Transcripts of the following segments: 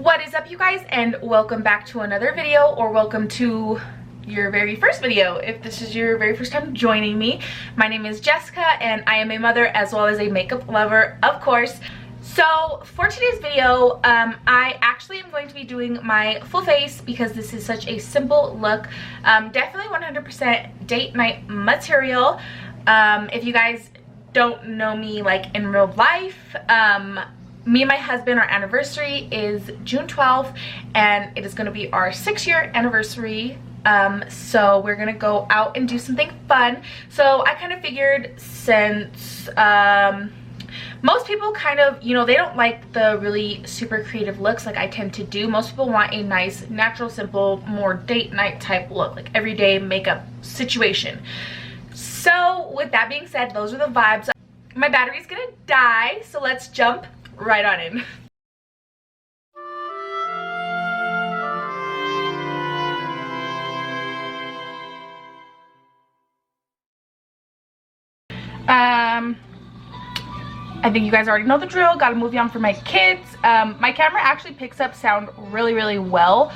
What is up, you guys, and welcome back to another video, or welcome to your very first video if this is your very first time joining me. My name is Jessica and I am a mother as well as a makeup lover, of course. So for today's video, I actually am going to be doing my full face because this is such a simple look. Definitely 100% date night material. If you guys don't know me like in real life, me and my husband, our anniversary is June 12th, and it is going to be our 6-year anniversary. So we're gonna go out and do something fun. So I kind of figured, since most people kind of, you know, they don't like the really super creative looks like I tend to do. Most people want a nice, natural, simple, more date night type look, like everyday makeup situation. So with that being said, those are the vibes. My battery's gonna die, so let's jump right on in. I think you guys already know the drill. Got a movie on for my kids. My camera actually picks up sound really well,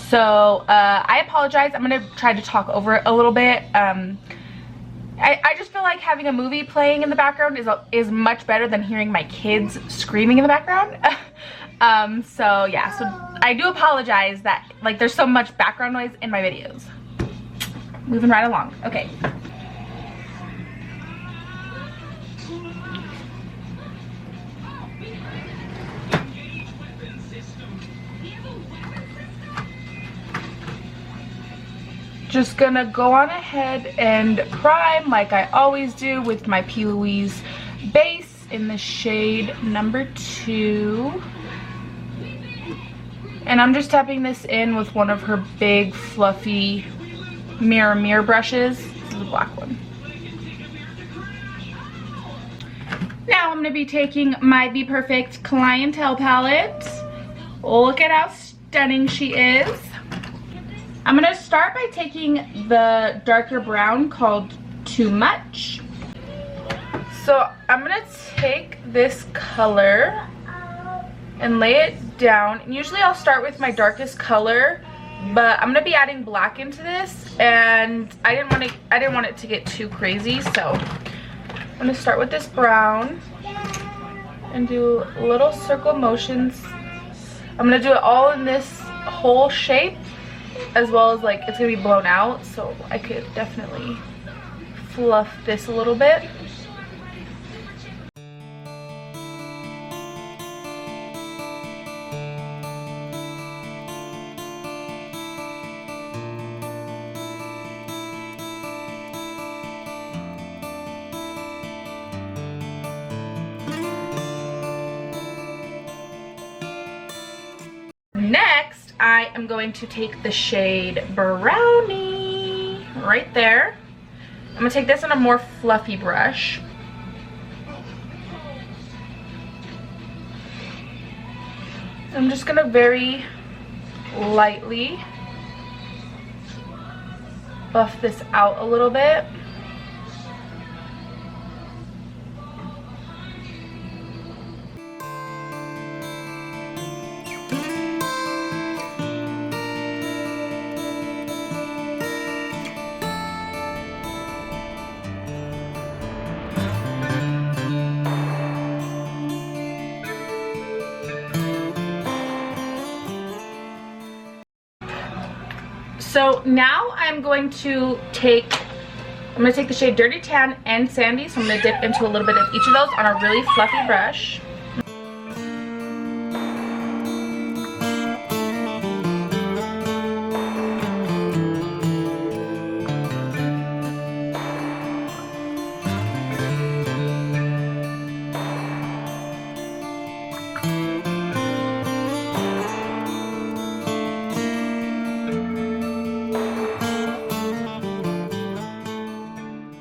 so I apologize. I'm gonna try to talk over it a little bit. I just feel like having a movie playing in the background is much better than hearing my kids screaming in the background. So yeah, so I do apologize that like there's so much background noise in my videos. Moving right along. Okay. Just gonna go on ahead and prime like I always do with my P. Louise base in the shade number 2. And I'm just tapping this in with one of her big fluffy mirror brushes. This is the black one. Now I'm gonna be taking my Bperfect Clientele palette. Look at how stunning she is. I'm gonna start by taking the darker brown called Too Much. So I'm gonna take this color and lay it down. And usually I'll start with my darkest color, but I'm gonna be adding black into this, and I didn't want it to get too crazy, so I'm gonna start with this brown and do little circle motions. I'm gonna do it all in this whole shape, as well as like it's gonna be blown out, so I could definitely fluff this a little bit. Next, I am going to take the shade Brownie right there. I'm gonna take this on a more fluffy brush. I'm just gonna very lightly buff this out a little bit. So now I'm going to take the shade Dirty Tan and Sandy, so I'm going to dip into a little bit of each of those on a really fluffy brush.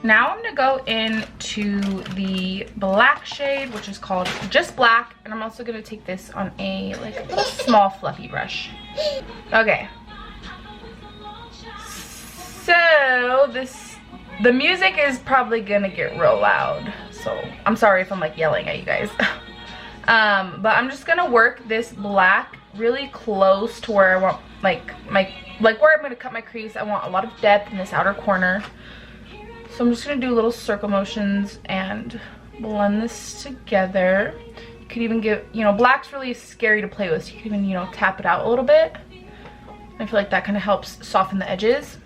Now I'm going to go into the black shade, which is called Just Black, and I'm also going to take this on a like little small fluffy brush. Okay. So the music is probably going to get real loud, so I'm sorry if I'm like yelling at you guys. But I'm just going to work this black really close to where I want, like where I'm gonna cut my crease. I want a lot of depth in this outer corner. So I'm just gonna do little circle motions and blend this together. You could even give, you know, black's really scary to play with, so you can even, you know, tap it out a little bit. I feel like that kind of helps soften the edges.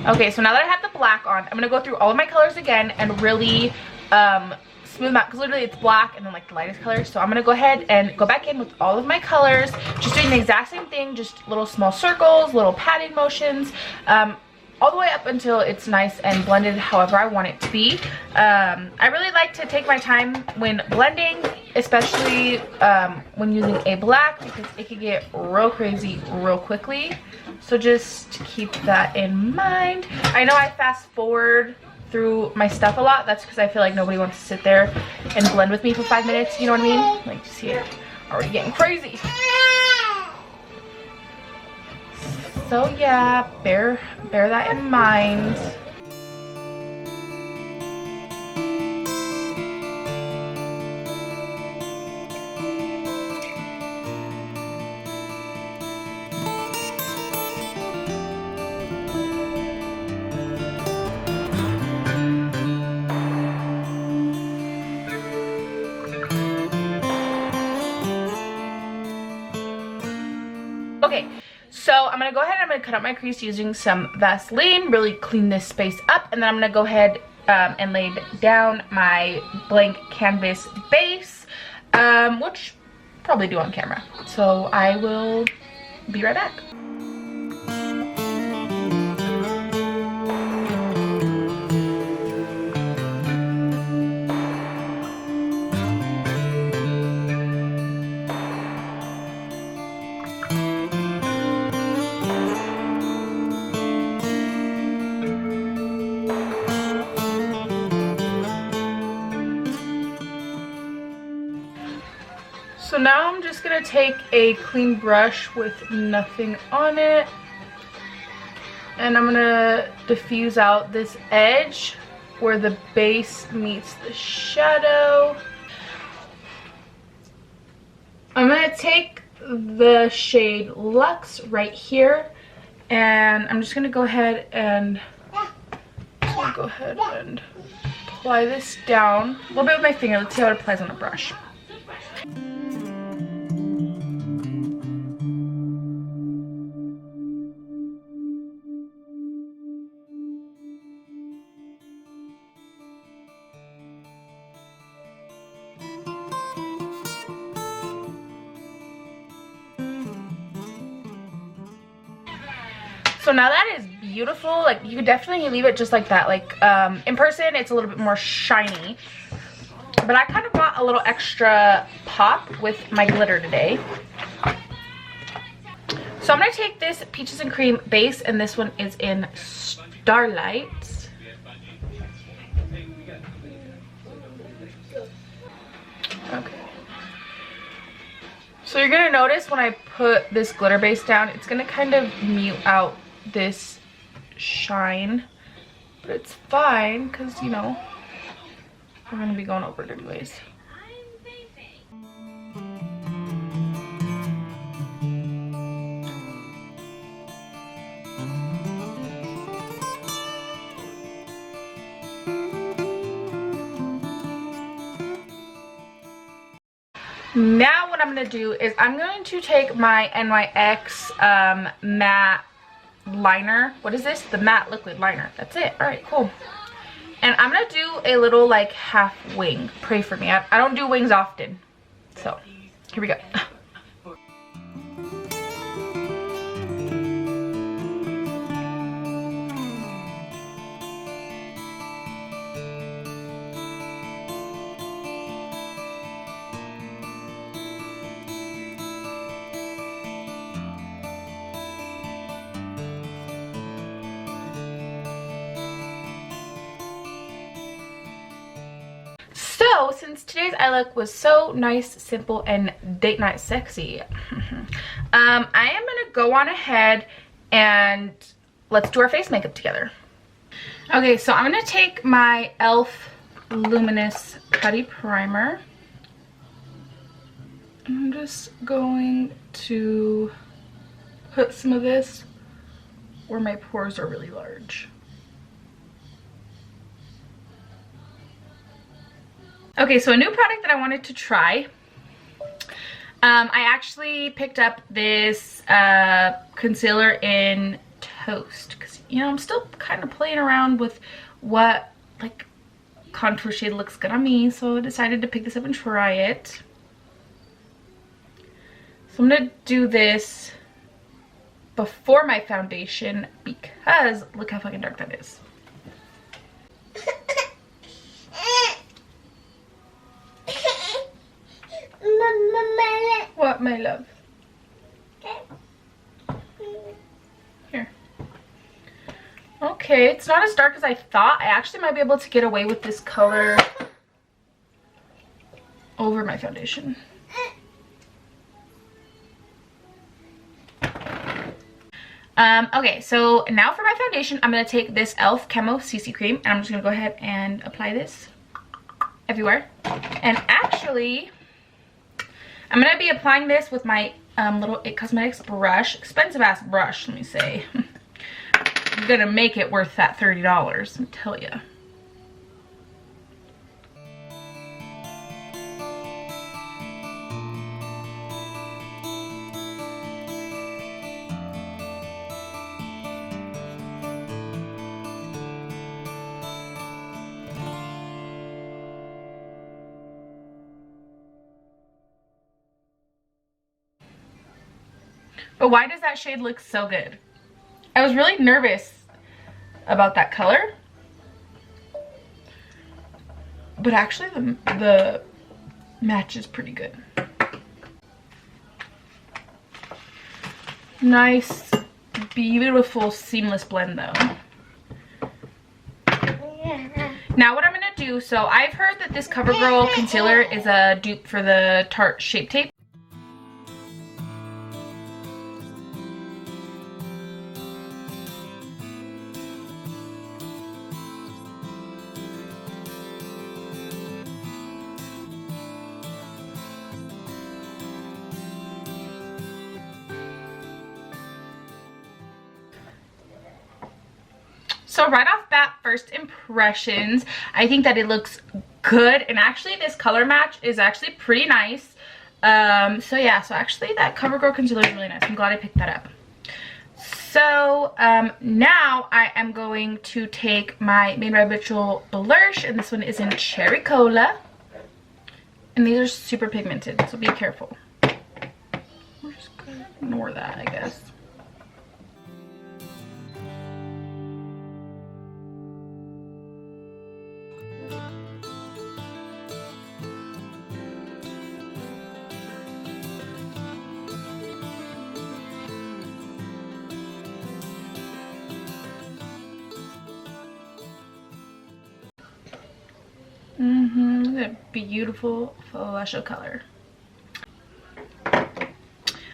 Okay, so now that I have the black on, I'm gonna go through all of my colors again and really smooth them out, because literally it's black and then like the lightest color. So I'm gonna go ahead and go back in with all of my colors, just doing the exact same thing, just little small circles, little patted motions, all the way up until it's nice and blended however I want it to be. I really like to take my time when blending, especially when using a black, because it can get real crazy real quickly. So just keep that in mind. I know I fast forward through my stuff a lot. That's because I feel like nobody wants to sit there and blend with me for 5 minutes, you know what I mean? Like, you see it already getting crazy. So yeah, bear that in mind. Okay, so I'm gonna go ahead and I'm gonna cut out my crease using some Vaseline, really clean this space up, and then I'm gonna go ahead and lay down my blank canvas base, which I'll probably do on camera. So I will be right back. So now I'm just gonna take a clean brush with nothing on it, and I'm gonna diffuse out this edge where the base meets the shadow. I'm gonna take the shade Luxe right here, and I'm just gonna go ahead and apply this down a little bit with my finger. Let's see how it applies on a brush. So now that is beautiful. Like, you could definitely leave it just like that. Like, in person it's a little bit more shiny, but I kind of want a little extra pop with my glitter today. So I'm gonna take this Peaches and Cream base, and this one is in Starlight. Okay. So you're gonna notice when I put this glitter base down, it's gonna kind of mute out this shine, but it's fine because, you know, we're gonna be going over it anyways. Now what I'm going to do is I'm going to take my NYX matte liner. What is this? The matte liquid liner. That's it. Alright, cool. And I'm going to do a little like half wing. Pray for me. I don't do wings often. So, here we go. So since today's eye look was so nice, simple, and date night sexy, I am gonna go on ahead and let's do our face makeup together. Okay, so I'm gonna take my e.l.f. Luminous Putty Primer. I'm just going to put some of this where my pores are really large. Okay, so a new product that I wanted to try. I actually picked up this concealer in Toast because, you know, I'm still kind of playing around with what like contour shade looks good on me, so I decided to pick this up and try it. So I'm gonna do this before my foundation because look how fucking dark that is. What, my love? Here. Okay, it's not as dark as I thought. I actually might be able to get away with this color over my foundation. Okay, so now for my foundation, I'm going to take this e.l.f. Camo CC Cream, and I'm just going to go ahead and apply this everywhere. And actually, I'm going to be applying this with my little IT Cosmetics brush. Expensive ass brush, let me say. I'm going to make it worth that $30, let me tell you. But why does that shade look so good? I was really nervous about that color. But actually the match is pretty good. Nice, beautiful, seamless blend though. Now what I'm going to do, so I've heard that this CoverGirl concealer is a dupe for the Tarte Shape Tape. So right off bat, first impressions, I think that it looks good, and actually this color match is actually pretty nice. So yeah, so actually that CoverGirl concealer is really nice. I'm glad I picked that up. So now I am going to take my Made by Habitual blush, and this one is in Cherry Cola. And these are super pigmented, so be careful. We're just gonna ignore that, I guess. Look at that beautiful flush color.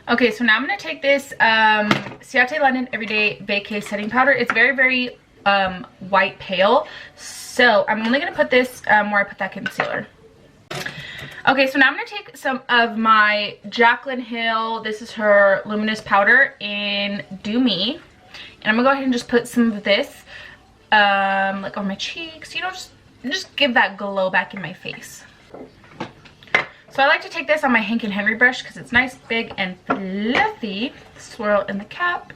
Okay, so now I'm going to take this Ciate London Everyday Vacay Setting Powder. It's very, very white pale. So I'm only going to put this where I put that concealer. Okay, so now I'm going to take some of my Jaclyn Hill. This is her luminous powder in Do Me. And I'm going to go ahead and just put some of this like on my cheeks. You know, just give that glow back in my face. So I like to take this on my Hank & Henry brush because it's nice, big, and fluffy. Swirl in the cap.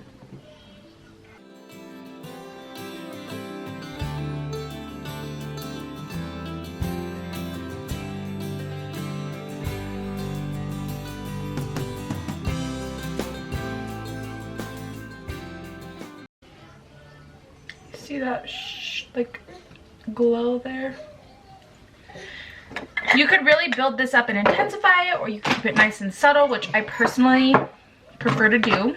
See that like glow there? You could really build this up and intensify it, or you can keep it nice and subtle, which I personally prefer to do.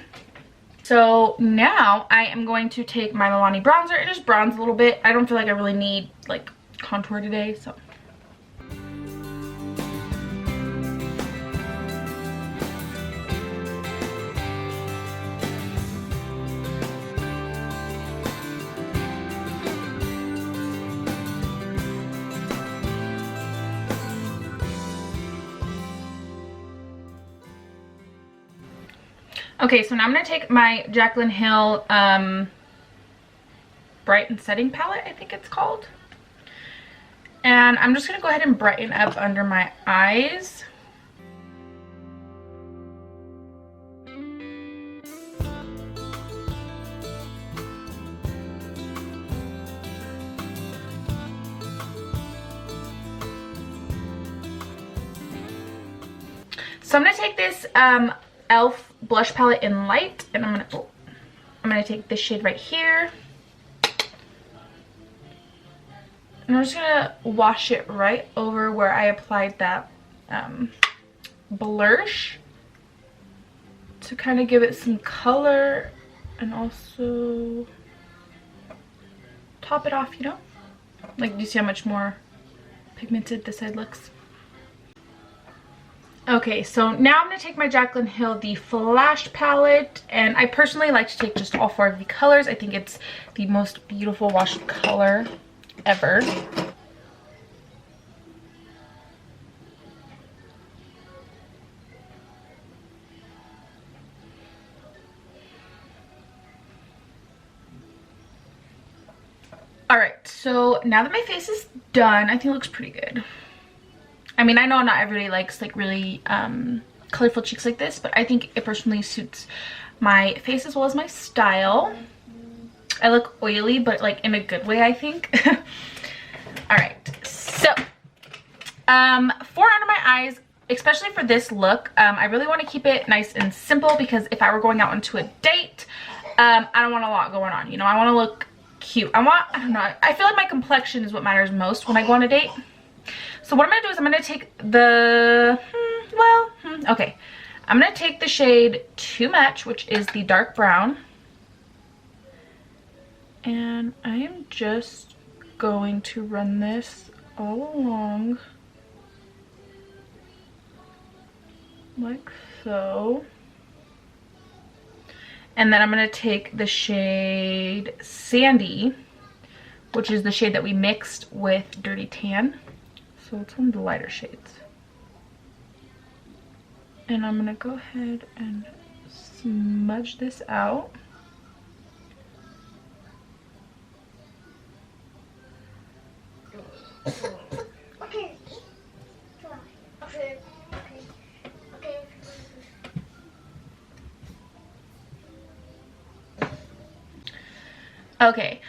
So now I am going to take my Milani bronzer and just bronze a little bit. I don't feel like I really need like contour today, so. Okay, so now I'm going to take my Jaclyn Hill Brighten Setting Palette, I think it's called. And I'm just going to go ahead and brighten up under my eyes. So I'm going to take this e.l.f. blush palette in light, and I'm gonna take this shade right here, and I'm just gonna wash it right over where I applied that blush to kind of give it some color and also top it off, you know? Like, do you see how much more pigmented this side looks? Okay, so now I'm going to take my Jaclyn Hill, the Flash palette, and I personally like to take just all 4 of the colors. I think it's the most beautiful wash color ever. Alright, so now that my face is done, I think it looks pretty good. I mean, I know not everybody likes like really colorful cheeks like this, but I think it personally suits my face as well as my style. I look oily, but like in a good way, I think. All right, so for under my eyes, especially for this look, I really want to keep it nice and simple because if I were going out into a date, I don't want a lot going on. You know, I want to look cute. I don't know, I feel like my complexion is what matters most when I go on a date. So what I'm going to do is I'm going to take the, okay. I'm going to take the shade Too Much, which is the dark brown. And I am just going to run this all along. Like so. And then I'm going to take the shade Sandy, which is the shade that we mixed with Dirty Tan. So it's one of the lighter shades. And I'm gonna go ahead and smudge this out. Okay,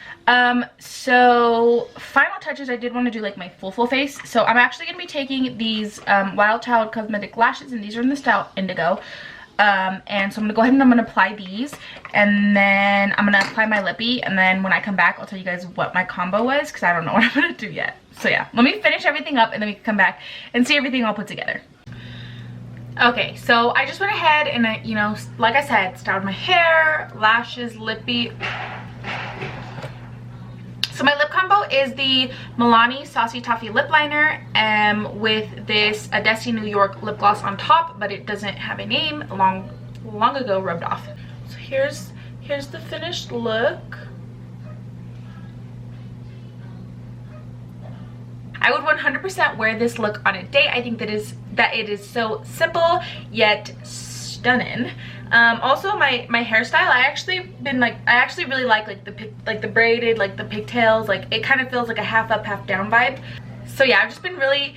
so final touches, I did want to do like my full face. So I'm actually going to be taking these Wild Child Cosmetic lashes, and these are in the style Indigo. And so I'm going to go ahead and I'm going to apply these, and then I'm going to apply my lippy, and then when I come back, I'll tell you guys what my combo was, because I don't know what I'm going to do yet. So yeah, let me finish everything up, and then we can come back and see everything all put together. Okay, so I just went ahead and I, you know, like I said, styled my hair, lashes, lippy. So my lip combo is the Milani Saucy Toffee Lip Liner with this Desi New York lip gloss on top, but it doesn't have a name, long ago rubbed off. So here's the finished look. I would 100% wear this look on a date. I think that it is so simple yet stunning. Also my hairstyle, I actually really like the braided, like the pigtails, like it kind of feels like a half up half down vibe. So yeah, I've just been really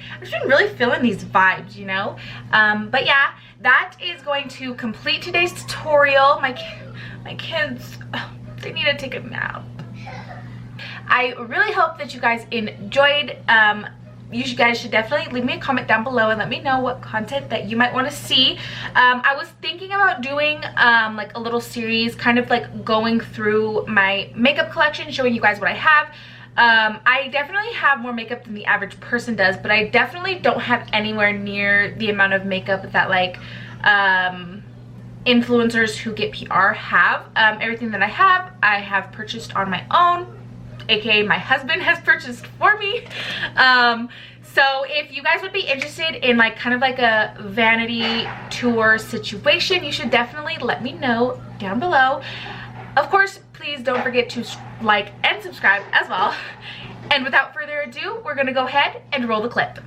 feeling these vibes, you know. But yeah, that is going to complete today's tutorial. My kids, they need to take a nap. I really hope that you guys enjoyed. You guys should definitely leave me a comment down below and let me know what content that you might want to see. I was thinking about doing like a little series, kind of like going through my makeup collection, showing you guys what I have. I definitely have more makeup than the average person does, but I definitely don't have anywhere near the amount of makeup that like influencers who get PR have. Everything that I have purchased on my own, aka my husband has purchased for me. So if you guys would be interested in like kind of like a vanity tour situation, you should definitely let me know down below. Of course, please don't forget to like and subscribe as well. And without further ado, we're gonna go ahead and roll the clip.